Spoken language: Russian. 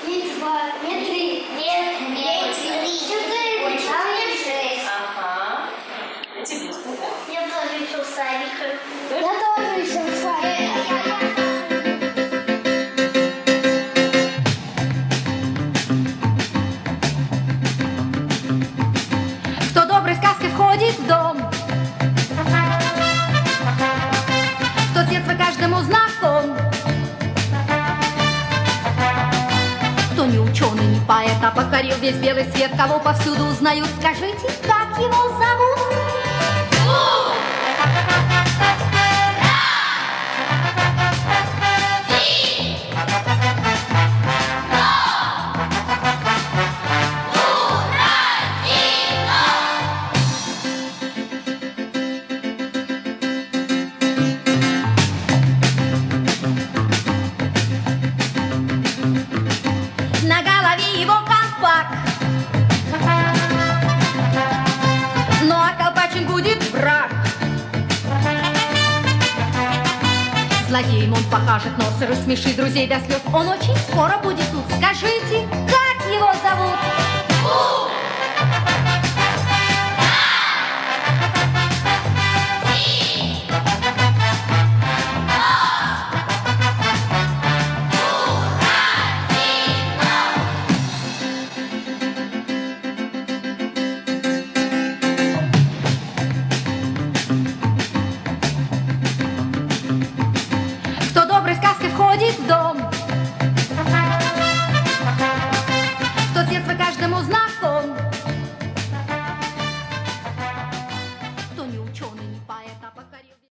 Не два, не три. Нет, не три. Четыре, шесть. Ага. Тебе сказала. Я тоже еще в садике. Я тоже еще в садике. Кто доброй сказкой входит в дом, кто с детства каждому знаком, кто не ученый, не поэт, а покорил весь белый свет, кого повсюду узнают, скажите, как его зовут? На голове его колпак, ну а колпачен будет враг. Злодеем он покажет нос и рассмешит друзей до слез. Он очень скоро будет тут. Скажите, как его зовут? Кто доброй сказкой входит в дом,